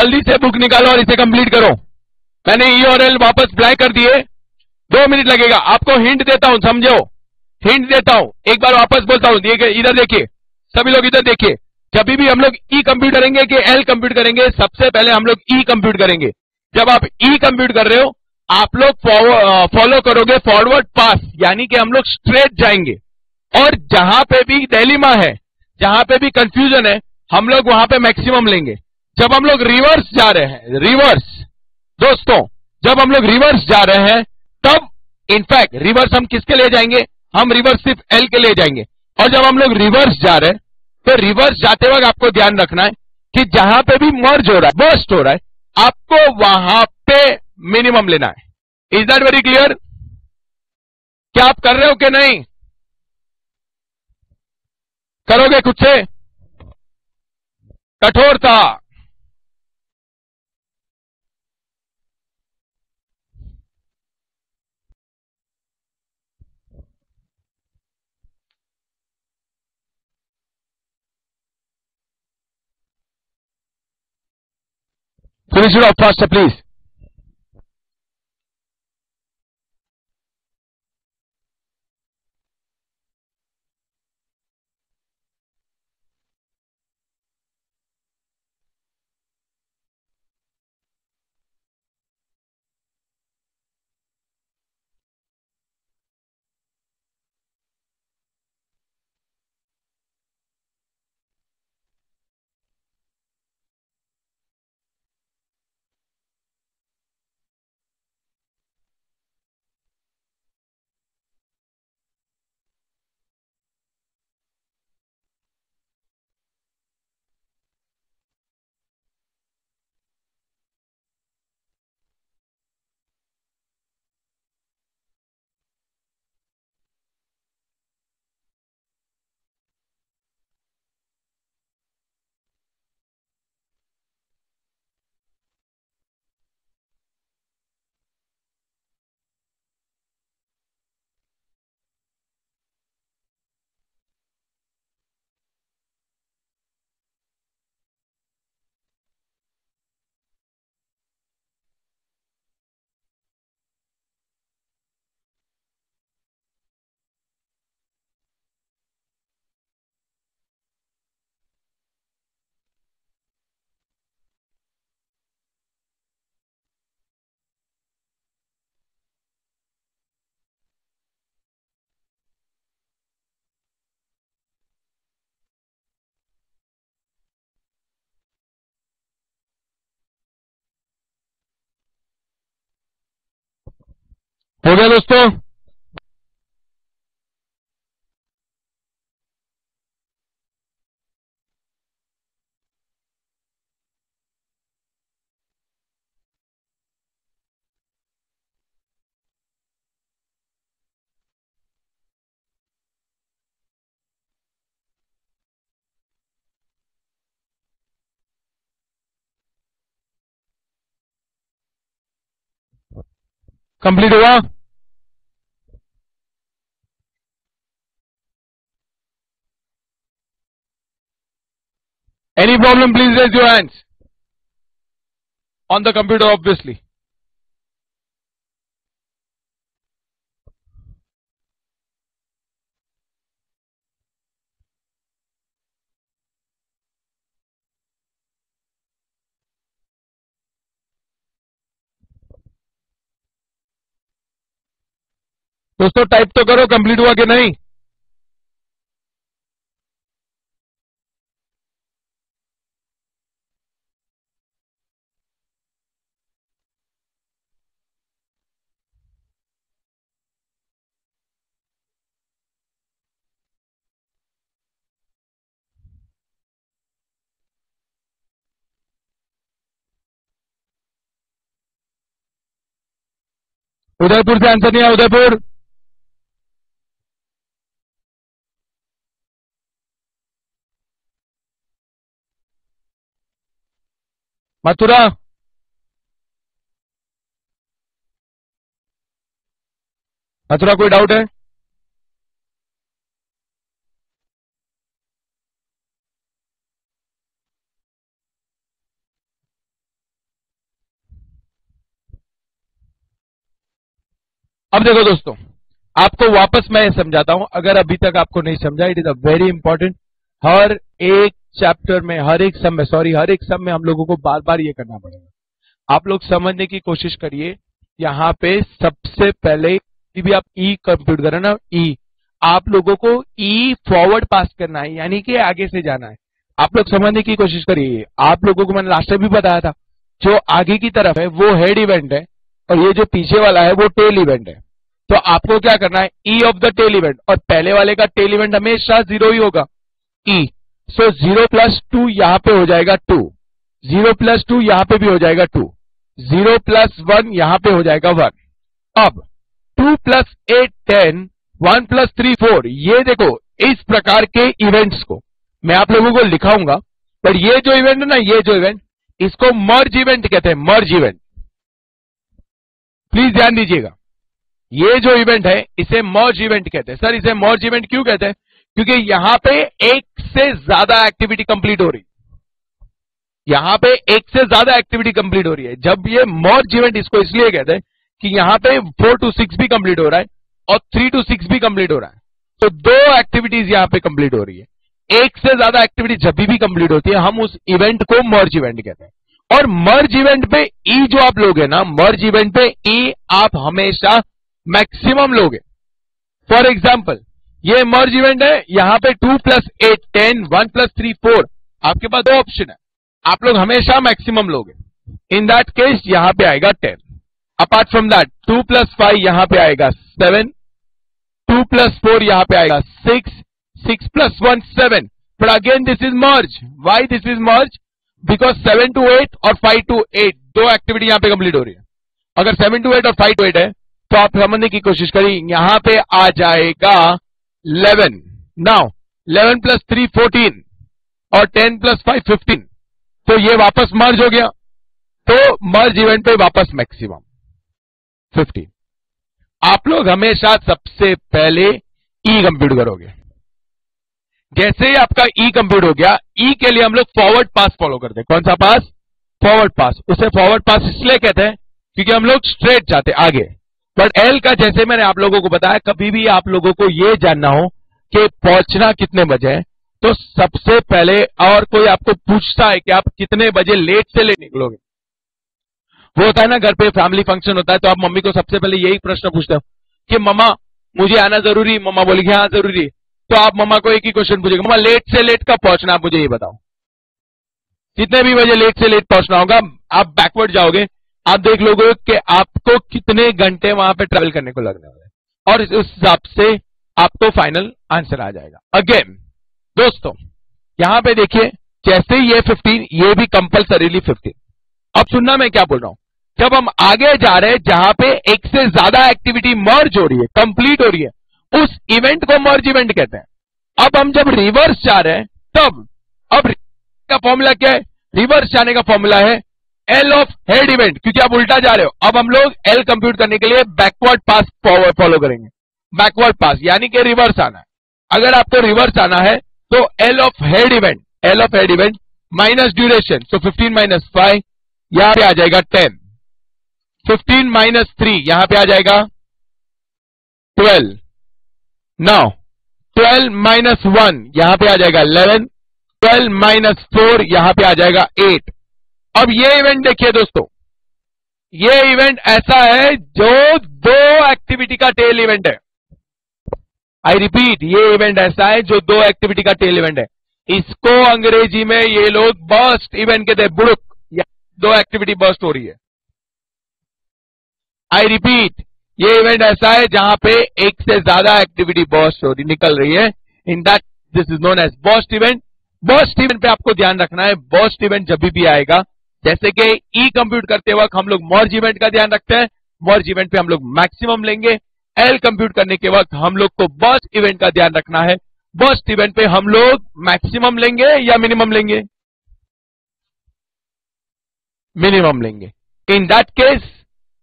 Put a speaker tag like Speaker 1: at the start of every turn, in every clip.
Speaker 1: जल्दी से बुक निकालो और इसे कंप्लीट करो। मैंने यूआरएल वापस ब्लैंक कर दिए। 2 मिनट लगेगा। आपको हिंट देता हूं, समझो, हिंट देता हूं, एक बार वापस बोलता हूं। इधर देखिए, सभी लोग इधर देखिए। जब भी हम लोग ई कंप्यूट करेंगे कि एल कंप्यूट करेंगे, सबसे पहले हम लोग ई कंप्यूट करेंगे। जब आप ई कंप्यूट कर रहे हो, आप लोग फॉलो करोगे फॉरवर्ड पास, यानी कि हम लोग स्ट्रेट जाएंगे। और जहां पे भी डिलेमा है, जहां पे भी कंफ्यूजन है, हम लोग वहां पे मैक्सिमम लेंगे। जब हम लोग रिवर्स जा रहे हैं, रिवर्स दोस्तों, जब हम लोग रिवर्स जा रहे हैं, तब इनफैक्ट रिवर्स हम किसके लिए जाएंगे? हम रिवर्स सिर्फ एल के लिए जाएंगे। और जब हम लोग रिवर्स जा रहे हैं, तो रिवर्स जाते वक्त आपको ध्यान रखना है कि जहां पे भी मर्ज हो रहा है, बर्स्ट हो रहा है, आपको वहां पे मिनिमम लेना है। Is that very clear? क्या आप कर रहे हो कि नहीं? करोगे खुद से? कठोरता। Finish it off faster, please. हो गया दोस्तों? कंप्लीट हुआ? Any problem, please raise your hands. On the computer, obviously. दोस्तों टाइप तो करो, कंप्लीट हुआ कि नहीं? उदयपुर से आंसर नहीं आया। उदयपुर, मथुरा, मथुरा, कोई डाउट है? अब देखो दोस्तों, आपको वापस मैं समझाता हूं, अगर अभी तक आपको नहीं समझा, it is a very important. हर एक चैप्टर में, हर एक सम में हम लोगों को बार बार ये करना पड़ेगा। आप लोग समझने की कोशिश करिए। यहाँ पे सबसे पहले भी आप ई कंप्यूट करें ना, ई, आप लोगों को ई फॉरवर्ड पास करना है, यानी कि आगे से जाना है। आप लोग समझने की कोशिश करिए। आप लोगों को मैंने लास्ट टाइम भी बताया था, जो आगे की तरफ है वो हेड इवेंट है और ये जो पीछे वाला है वो टेल इवेंट है। तो आपको क्या करना है, E of the tail event, और पहले वाले का टेल इवेंट हमेशा 0 ही होगा, ई। सो 0 + 2 यहां पे हो जाएगा 2, 0 + 2 यहां पे भी हो जाएगा 2, 0 + 1 यहां पे हो जाएगा 1। अब 2 + 8 10, 1 + 3 4, ये देखो इस प्रकार के इवेंट्स को मैं आप लोगों को लिखाऊंगा, पर ये जो इवेंट है ना, ये जो इवेंट, इसको मर्ज इवेंट कहते हैं, मर्ज इवेंट। प्लीज ध्यान दीजिएगा, ये जो इवेंट है इसे मर्ज इवेंट कहते हैं। सर इसे मर्ज इवेंट क्यों कहते हैं? क्योंकि यहां पे एक से ज्यादा एक्टिविटी कंप्लीट हो रही है, यहां पे एक से ज्यादा एक्टिविटी कंप्लीट हो रही है। जब ये मर्ज इवेंट इसको इसलिए कहते हैं कि यहां पे 4 to 6 भी कंप्लीट हो रहा है और 3 to 6 भी कंप्लीट हो रहा है, तो 2 एक्टिविटीज यहां पे कंप्लीट हो रही है। एक से ज्यादा एक्टिविटी जब भी कंप्लीट होती है, हम उस इवेंट को मर्ज इवेंट कहते हैं। और मर्ज इवेंट पे ई जो आप लोगे ना, मर्ज इवेंट पे ई आप हमेशा मैक्सिमम लोगे। फॉर एग्जाम्पल, ये मर्ज इवेंट है, यहां पे 2 + 8 10, 1 + 3 4, आपके पास 2 ऑप्शन है, आप लोग हमेशा मैक्सिमम लोगे। इन दैट केस यहां पे आएगा 10। अपार्ट फ्रॉम दैट 2 + 5 यहां पे आएगा 7, 2 + 4 यहां पे आएगा 6, 6 + 1 7। But again this is merge. Why this is merge? Because 7 to 8 और 5 to 8 2 एक्टिविटी यहां पे कंप्लीट हो रही है। अगर 7 to 8 और 5 to 8 है, तो आप समझने की कोशिश करिए, यहां पे आ जाएगा 11। नाउ 11 + 3 14 और 10 + 5 15, तो ये वापस मर्ज हो गया। तो मर्ज इवेंट पे वापस मैक्सिमम 15। आप लोग हमेशा सबसे पहले ई कंप्यूट करोगे। जैसे ही आपका ई कंप्यूट हो गया, ई के लिए हम लोग फॉरवर्ड पास फॉलो करते हैं। कौन सा पास? फॉरवर्ड पास। उसे फॉरवर्ड पास इसलिए कहते हैं क्योंकि हम लोग स्ट्रेट जाते आगे। बट एल का, जैसे मैंने आप लोगों को बताया, कभी भी आप लोगों को यह जानना हो कि पहुंचना कितने बजे है, तो सबसे पहले, और कोई आपको पूछता है कि आप कितने बजे लेट से लेट निकलोगे, वो होता है ना, घर पे फैमिली फंक्शन होता है, तो आप मम्मी को सबसे पहले यही प्रश्न पूछते हो कि मम्मा मुझे आना जरूरी? मम्मा बोलेगी हाँ जरूरी। तो आप मम्मा को एक ही क्वेश्चन पूछेंगे, मम्मा लेट से लेट कब पहुंचना, आप मुझे ये बताओ। जितने भी बजे लेट से लेट पहुंचना होगा, आप बैकवर्ड जाओगे, आप देख लोगे कि आपको कितने घंटे वहां पे ट्रेवल करने को लगने वाले हैं, और उस हिसाब से आपको फाइनल आंसर आ जाएगा। अगेन दोस्तों, यहां पे देखिए, जैसे ये 15, ये भी कंपल्सरीली 15। अब सुनना मैं क्या बोल रहा हूं। जब हम आगे जा रहे हैं, जहां पे एक से ज्यादा एक्टिविटी मर्ज हो रही है, कंप्लीट हो रही है, उस इवेंट को मर्ज इवेंट कहते हैं। अब हम जब रिवर्स जा रहे हैं, तब अब का फॉर्मूला क्या है? रिवर्स जाने का फॉर्मूला है एल ऑफ हेड इवेंट, क्योंकि आप उल्टा जा रहे हो। अब हम लोग एल कंप्यूट करने के लिए बैकवर्ड पास फॉलो करेंगे। बैकवर्ड पास यानी कि रिवर्स आना है। अगर आपको रिवर्स आना है तो L of head event minus duration, सो 15 - 5 यहां पे आ जाएगा 10, 15 - 3 यहां पे आ जाएगा 12। नाउ 12 - 1 यहां पे आ जाएगा 11, 12 - 4 यहां पे आ जाएगा 8। अब ये इवेंट देखिए दोस्तों, ये इवेंट ऐसा है जो 2 एक्टिविटी का टेल इवेंट है। आई रिपीट, ये इवेंट ऐसा है जो 2 एक्टिविटी का टेल इवेंट है। इसको अंग्रेजी में ये लोग बर्स्ट इवेंट कहते हैं, बुड़ुक, या 2 एक्टिविटी बर्स्ट हो रही है। आई रिपीट, ये इवेंट ऐसा है जहां पे एक से ज्यादा एक्टिविटी बर्स्ट हो रही, निकल रही है। In that this is known as burst event. Burst event पे आपको ध्यान रखना है, बर्स्ट इवेंट जब भी आएगा, जैसे कि ई कंप्यूट करते वक्त हम लोग मर्ज इवेंट का ध्यान रखते हैं, मर्ज इवेंट पे हम लोग मैक्सिमम लेंगे। एल कंप्यूट करने के वक्त हम लोग को बर्स्ट इवेंट का ध्यान रखना है, बर्स्ट इवेंट पे हम लोग मैक्सिमम लेंगे या मिनिमम लेंगे? मिनिमम लेंगे। इन दैट केस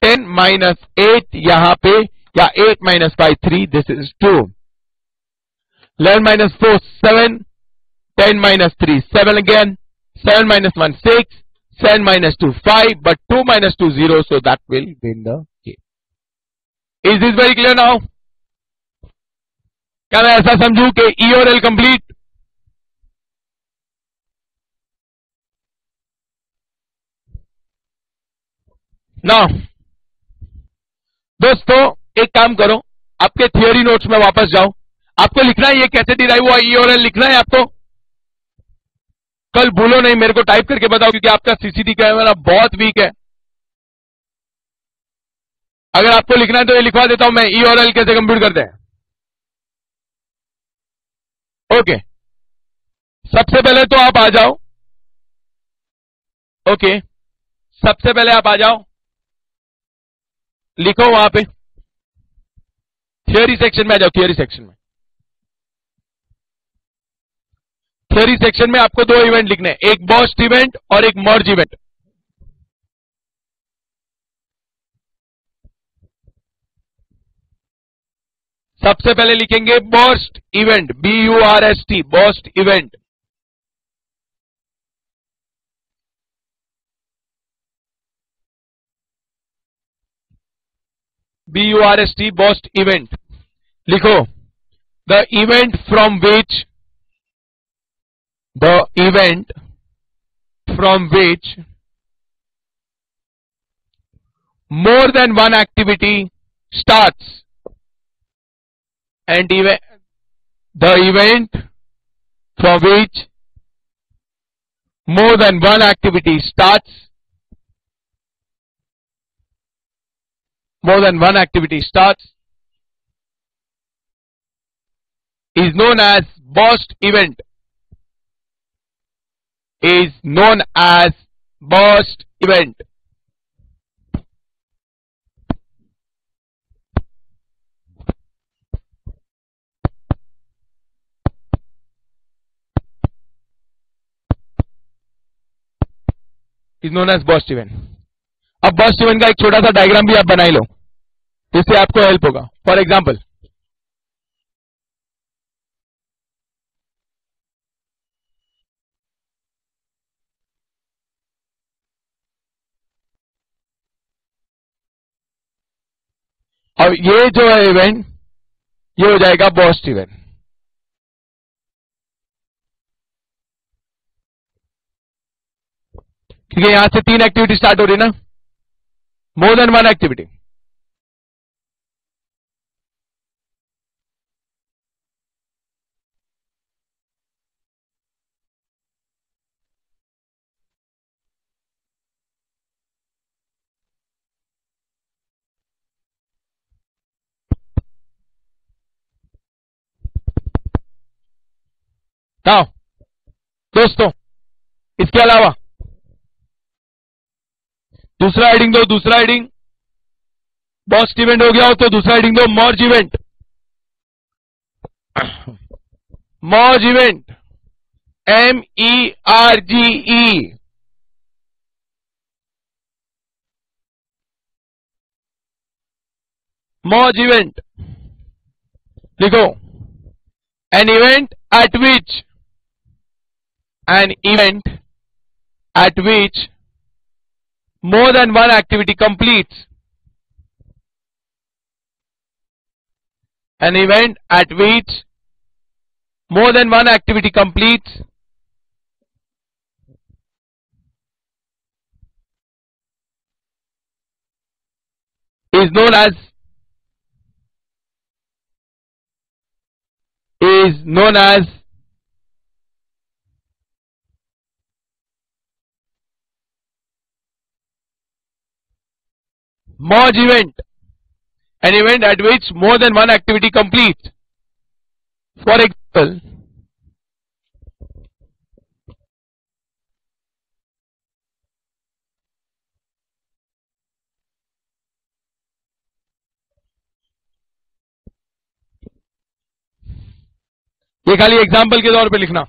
Speaker 1: 10 - 8 यहां पे, या 8 - 5 3, this is 2, 11 - 4 7, 10 - 3 7 again, 7 - 1 6, 7 - 2 5, but 2 - 2 0, so that will win the game. Is this very clear now? क्या मैं ऐसा समझूं कि ई और एल कंप्लीट? ना दोस्तों, एक काम करो, आपके थियोरी नोट्स में वापस जाओ। आपको लिखना है ये कैसे डिराइव हुआ, ई और एल लिखना है आपको। कल भूलो नहीं, मेरे को टाइप करके बताओ, क्योंकि आपका सीसीटी कैमरा बहुत वीक है। अगर आपको लिखना है तो ये लिखवा देता हूं मैं, ई और एल कैसे कंप्यूट करते हैं। ओके, सबसे पहले तो आप आ जाओ। ओके, सबसे पहले आप आ जाओ, लिखो वहां पे थियोरी सेक्शन में आ जाओ। थियोरी सेक्शन में, थियोरी सेक्शन में आपको दो इवेंट लिखने हैं, एक बर्स्ट इवेंट और एक मर्ज इवेंट। सबसे पहले लिखेंगे burst event, BURST, burst event. BURST, burst event लिखो। The event from which more than one activity starts, and the event from which more than one activity starts, is known as burst event, is known as burst event. Is known as burst event. अब burst event का एक छोटा सा diagram भी आप बना लो, जिससे आपको हेल्प होगा। फॉर एग्जाम्पल, अब ये जो है इवेंट, ये हो जाएगा बर्स्ट इवेंट। क्योंकि यहां से तीन एक्टिविटी स्टार्ट हो रही ना, more than one activity. Now दोस्तों, इसके अलावा दूसरा हेडिंग दो, दूसरा हेडिंग बर्स्ट इवेंट हो गया हो तो दूसरा हेडिंग दो मर्ज इवेंट। मर्ज इवेंट, MERGE। मर्ज इवेंट लिखो। an event at which more than one activity completes, an event at which more than one activity completes is known as merge event, an event at which more than one activity completes. For example, ये खाली example के तौर पे लिखना।